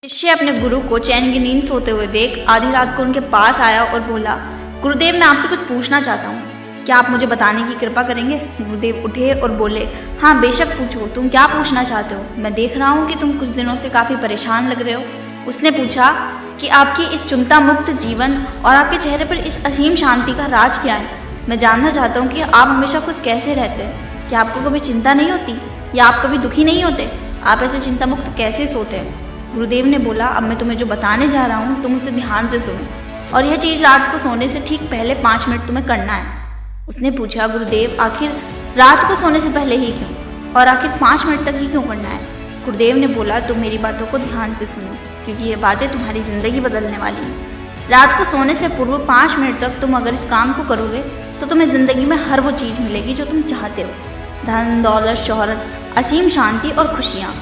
शिष्य अपने गुरु को चैन की नींद सोते हुए देख आधी रात को उनके पास आया और बोला, गुरुदेव मैं आपसे कुछ पूछना चाहता हूँ, क्या आप मुझे बताने की कृपा करेंगे। गुरुदेव उठे और बोले, हाँ बेशक पूछो, तुम क्या पूछना चाहते हो। मैं देख रहा हूँ कि तुम कुछ दिनों से काफ़ी परेशान लग रहे हो। उसने पूछा कि आपकी इस चिंता मुक्त जीवन और आपके चेहरे पर इस असीम शांति का राज क्या है। मैं जानना चाहता हूँ कि आप हमेशा खुश कैसे रहते हैं। क्या आपको कभी चिंता नहीं होती या आप कभी दुखी नहीं होते। आप ऐसे चिंता मुक्त कैसे सोते हैं। गुरुदेव ने बोला, अब मैं तुम्हें जो बताने जा रहा हूँ तुम उसे ध्यान से सुनो और यह चीज़ रात को सोने से ठीक पहले 5 मिनट तुम्हें करना है। उसने पूछा, गुरुदेव आखिर रात को सोने से पहले ही क्यों और आखिर 5 मिनट तक ही क्यों करना है। गुरुदेव ने बोला, तुम मेरी बातों को ध्यान से सुनो क्योंकि ये बातें तुम्हारी ज़िंदगी बदलने वाली हैं। रात को सोने से पूर्व 5 मिनट तक तुम अगर इस काम को करोगे तो तुम्हें ज़िंदगी में हर वो चीज़ मिलेगी जो तुम चाहते हो। धन, दौलत, शोहरत, असीम शांति और खुशियाँ,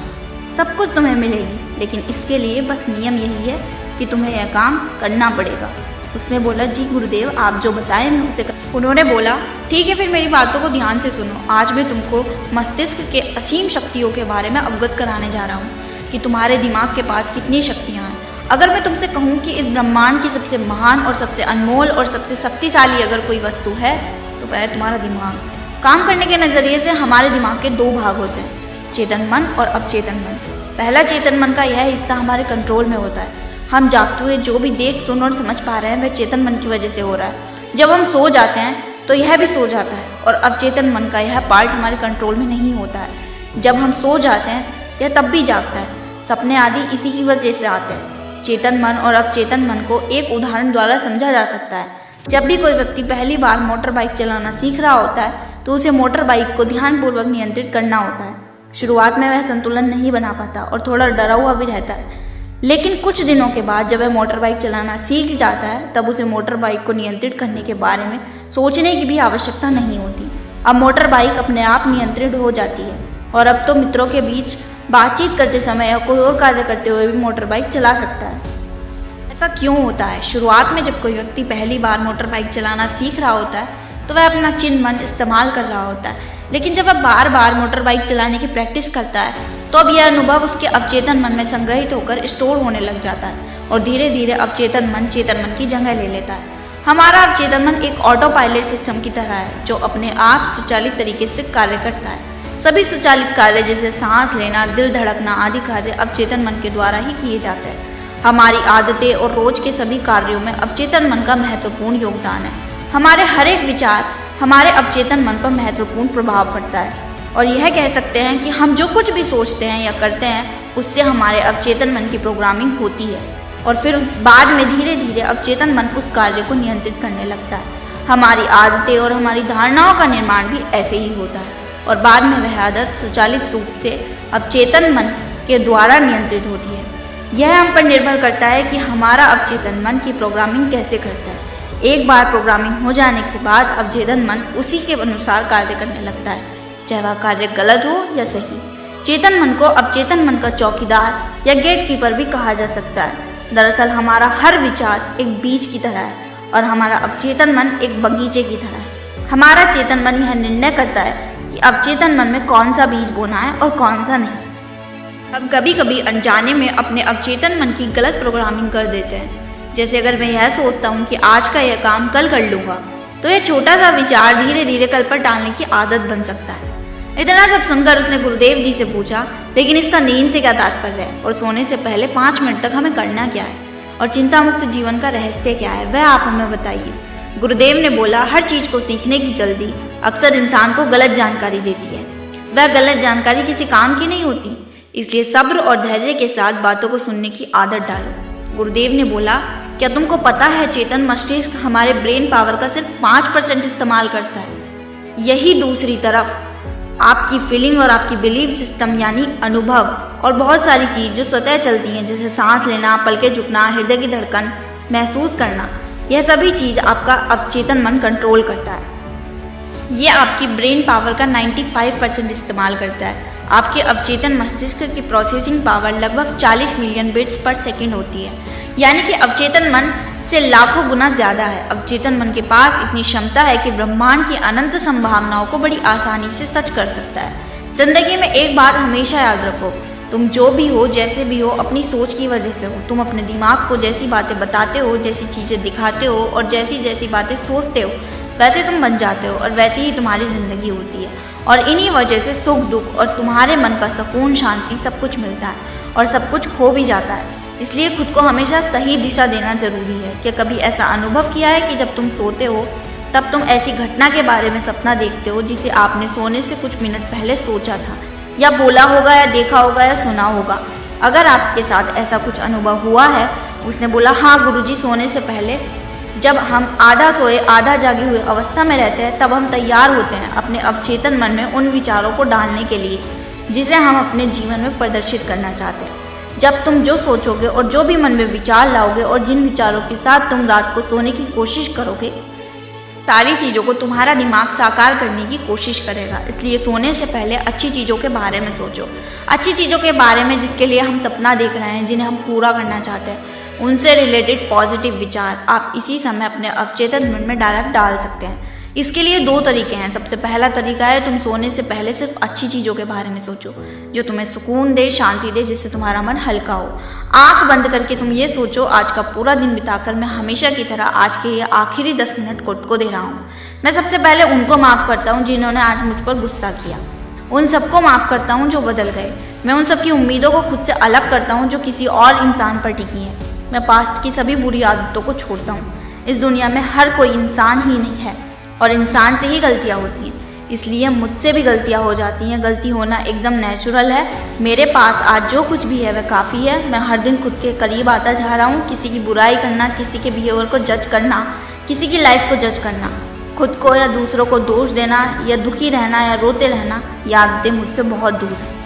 सब कुछ तुम्हें मिलेगी। लेकिन इसके लिए बस नियम यही है कि तुम्हें यह काम करना पड़ेगा। उसने बोला, जी गुरुदेव आप जो बताएं मैं उसे कर। उन्होंने बोला, ठीक है फिर मेरी बातों को ध्यान से सुनो। आज मैं तुमको मस्तिष्क के असीम शक्तियों के बारे में अवगत कराने जा रहा हूँ कि तुम्हारे दिमाग के पास कितनी शक्तियाँ हैं। अगर मैं तुमसे कहूँ कि इस ब्रह्मांड की सबसे महान और सबसे अनमोल और सबसे शक्तिशाली अगर कोई वस्तु है तो वह है तुम्हारा दिमाग। काम करने के नज़रिए से हमारे दिमाग के 2 भाग होते हैं, चेतन मन और अवचेतन मन। पहला चेतन मन का यह हिस्सा हमारे कंट्रोल में होता है। हम जागते हुए जो भी देख सुन और समझ पा रहे हैं वह चेतन मन की वजह से हो रहा है। जब हम सो जाते हैं तो यह भी सो जाता है और अवचेतन मन का यह पार्ट हमारे कंट्रोल में नहीं होता है। जब हम सो जाते हैं यह तब भी जागता है। सपने आदि इसी की वजह से आते हैं। चेतन मन और अवचेतन मन को एक उदाहरण द्वारा समझा जा सकता है। जब भी कोई व्यक्ति पहली बार मोटर बाइक चलाना सीख रहा होता है तो उसे मोटर बाइक को ध्यानपूर्वक नियंत्रित करना होता है। शुरुआत में वह संतुलन नहीं बना पाता और थोड़ा डरा हुआ भी रहता है। लेकिन कुछ दिनों के बाद जब वह मोटर बाइक चलाना सीख जाता है तब उसे मोटर बाइक को नियंत्रित करने के बारे में सोचने की भी आवश्यकता नहीं होती। अब मोटर बाइक अपने आप नियंत्रित हो जाती है और अब तो मित्रों के बीच बातचीत करते समय या कोई और कार्य करते हुए भी मोटर बाइक चला सकता है। ऐसा क्यों होता है। शुरुआत में जब कोई व्यक्ति पहली बार मोटर बाइक चलाना सीख रहा होता है तो वह अपना चिन्ह मन इस्तेमाल कर रहा होता है। लेकिन जब वह बार बार मोटर बाइक चलाने की प्रैक्टिस करता है तो अब यह अनुभव उसके अवचेतन मन में संग्रहित होकर स्टोर होने लग जाता है और धीरे धीरे अवचेतन मन चेतन मन की जगह ले लेता है। हमारा अवचेतन मन एक ऑटो पायलट सिस्टम की तरह है जो अपने आप स्वचालित तरीके से कार्य करता है। सभी स्वचालित कार्य जैसे सांस लेना, दिल धड़कना आदि कार्य अवचेतन मन के द्वारा ही किए जाते हैं। हमारी आदतें और रोज के सभी कार्यों में अवचेतन मन का महत्वपूर्ण योगदान है। हमारे हर एक विचार हमारे अवचेतन मन पर महत्वपूर्ण प्रभाव पड़ता है और यह कह सकते हैं कि हम जो कुछ भी सोचते हैं या करते हैं उससे हमारे अवचेतन मन की प्रोग्रामिंग होती है और फिर बाद में धीरे धीरे अवचेतन मन उस कार्य को नियंत्रित करने लगता है। हमारी आदतें और हमारी धारणाओं का निर्माण भी ऐसे ही होता है और बाद में वह आदत स्वचालित रूप से अवचेतन मन के द्वारा नियंत्रित होती है। यह हम पर निर्भर करता है कि हमारा अवचेतन मन की प्रोग्रामिंग कैसे करता है। एक बार प्रोग्रामिंग हो जाने के बाद अवचेतन मन उसी के अनुसार कार्य करने लगता है, चाहे वह कार्य गलत हो या सही। चेतन मन को अवचेतन मन का चौकीदार या गेट कीपर भी कहा जा सकता है। दरअसल हमारा हर विचार एक बीज की तरह है और हमारा अवचेतन मन एक बगीचे की तरह है। हमारा चेतन मन यह निर्णय करता है कि अवचेतन मन में कौन सा बीज बोना है और कौन सा नहीं। हम कभी कभी अनजाने में अपने अवचेतन मन की गलत प्रोग्रामिंग कर देते हैं। जैसे अगर मैं यह सोचता हूँ कि आज का यह काम कल कर लूँगा तो यह छोटा सा विचार धीरे धीरे कल पर टालने की आदत बन सकता है। इतना सब सुनकर उसने गुरुदेव जी से पूछा, लेकिन इसका नींद से क्या तात्पर्य है और सोने से पहले 5 मिनट तक हमें करना क्या है और चिंता मुक्त जीवन का रहस्य क्या है, वह आप हमें बताइए। गुरुदेव ने बोला, हर चीज़ को सीखने की जल्दी अक्सर इंसान को गलत जानकारी देती है। वह गलत जानकारी किसी काम की नहीं होती, इसलिए सब्र और धैर्य के साथ बातों को सुनने की आदत डालो। गुरुदेव ने बोला, क्या तुमको पता है चेतन मस्तिष्क हमारे ब्रेन पावर का सिर्फ 5% इस्तेमाल करता है। यही दूसरी तरफ आपकी फीलिंग और आपकी बिलीफ सिस्टम यानी अनुभव और बहुत सारी चीज़ जो स्वतः चलती हैं जैसे सांस लेना, पलकें झुकना, हृदय की धड़कन महसूस करना, यह सभी चीज़ आपका अवचेतन मन कंट्रोल करता है। ये आपकी ब्रेन पावर का 95% इस्तेमाल करता है। आपके अवचेतन मस्तिष्क की प्रोसेसिंग पावर लगभग 40 मिलियन बिट्स पर सेकंड होती है, यानी कि अवचेतन मन से लाखों गुना ज़्यादा है। अवचेतन मन के पास इतनी क्षमता है कि ब्रह्मांड की अनंत संभावनाओं को बड़ी आसानी से सच कर सकता है। जिंदगी में एक बात हमेशा याद रखो, तुम जो भी हो, जैसे भी हो, अपनी सोच की वजह से हो। तुम अपने दिमाग को जैसी बातें बताते हो, जैसी चीज़ें दिखाते हो और जैसी जैसी बातें सोचते हो, वैसे तुम बन जाते हो और वैसी ही तुम्हारी ज़िंदगी होती है। और इन्हीं वजह से सुख दुख और तुम्हारे मन का सुकून, शांति सब कुछ मिलता है और सब कुछ खो भी जाता है। इसलिए खुद को हमेशा सही दिशा देना जरूरी है। कि कभी ऐसा अनुभव किया है कि जब तुम सोते हो तब तुम ऐसी घटना के बारे में सपना देखते हो जिसे आपने सोने से कुछ मिनट पहले सोचा था, या बोला होगा, या देखा होगा, या सुना होगा। अगर आपके साथ ऐसा कुछ अनुभव हुआ है, उसने बोला हाँ गुरुजी, सोने से पहले जब हम आधा सोए आधा जागे हुए अवस्था में रहते हैं तब हम तैयार होते हैं अपने अवचेतन मन में उन विचारों को डालने के लिए जिसे हम अपने जीवन में प्रदर्शित करना चाहते हैं। जब तुम जो सोचोगे और जो भी मन में विचार लाओगे और जिन विचारों के साथ तुम रात को सोने की कोशिश करोगे, सारी चीज़ों को तुम्हारा दिमाग साकार करने की कोशिश करेगा। इसलिए सोने से पहले अच्छी चीज़ों के बारे में सोचो, अच्छी चीज़ों के बारे में जिसके लिए हम सपना देख रहे हैं, जिन्हें हम पूरा करना चाहते हैं, उनसे रिलेटेड पॉजिटिव विचार आप इसी समय अपने अवचेतन मन में डायरेक्ट डाल सकते हैं। इसके लिए 2 तरीके हैं। सबसे पहला तरीका है तुम सोने से पहले सिर्फ अच्छी चीज़ों के बारे में सोचो जो तुम्हें सुकून दे, शांति दे, जिससे तुम्हारा मन हल्का हो। आंख बंद करके तुम ये सोचो, आज का पूरा दिन बिताकर मैं हमेशा की तरह आज के ये आखिरी 10 मिनट खुद को दे रहा हूँ। मैं सबसे पहले उनको माफ़ करता हूँ जिन्होंने आज मुझ पर गुस्सा किया, उन सबको माफ़ करता हूँ जो बदल गए। मैं उन सबकी उम्मीदों को खुद से अलग करता हूँ जो किसी और इंसान पर टिकी हैं। मैं पास्ट की सभी बुरी आदतों को छोड़ता हूँ। इस दुनिया में हर कोई इंसान ही नहीं है और इंसान से ही गलतियाँ होती हैं, इसलिए मुझसे भी गलतियाँ हो जाती हैं। गलती होना एकदम नेचुरल है। मेरे पास आज जो कुछ भी है वह काफ़ी है। मैं हर दिन खुद के करीब आता जा रहा हूँ। किसी की बुराई करना, किसी के बिहेवियर को जज करना, किसी की लाइफ को जज करना, खुद को या दूसरों को दोष देना, या दुखी रहना या रोते रहना, ये आदतें मुझसे बहुत दूर हैं।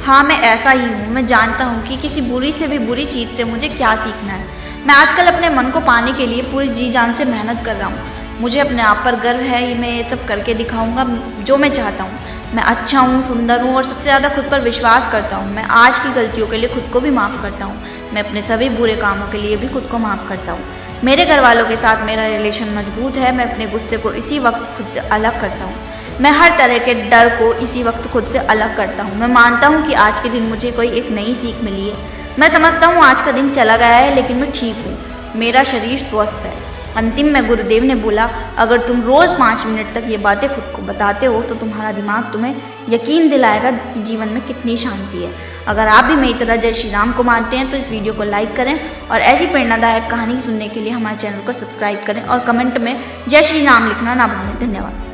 हाँ, मैं ऐसा ही हूँ। मैं जानता हूँ कि किसी बुरी से भी बुरी चीज़ से मुझे क्या सीखना है। मैं आजकल अपने मन को पाने के लिए पूरी जी जान से मेहनत कर रहा हूँ। मुझे अपने आप पर गर्व है। मैं ये सब करके दिखाऊंगा जो मैं चाहता हूँ। मैं अच्छा हूँ, सुंदर हूँ और सबसे ज़्यादा खुद पर विश्वास करता हूँ। मैं आज की गलतियों के लिए खुद को भी माफ़ करता हूँ। मैं अपने सभी बुरे कामों के लिए भी खुद को माफ़ करता हूँ। मेरे घर वालों के साथ मेरा रिलेशन मजबूत है। मैं अपने गुस्से को इसी वक्त खुद से अलग करता हूँ। मैं हर तरह के डर को इसी वक्त खुद से अलग करता हूँ। मैं मानता हूँ कि आज के दिन मुझे कोई एक नई सीख मिली है। मैं समझता हूँ आज का दिन चला गया है लेकिन मैं ठीक हूँ। मेरा शरीर स्वस्थ है। अंतिम में गुरुदेव ने बोला, अगर तुम रोज़ 5 मिनट तक ये बातें खुद को बताते हो तो तुम्हारा दिमाग तुम्हें यकीन दिलाएगा कि जीवन में कितनी शांति है। अगर आप भी मेरी तरह जय श्री राम को मानते हैं तो इस वीडियो को लाइक करें और ऐसी प्रेरणादायक कहानी सुनने के लिए हमारे चैनल को सब्सक्राइब करें और कमेंट में जय श्री राम लिखना ना भूलें। धन्यवाद।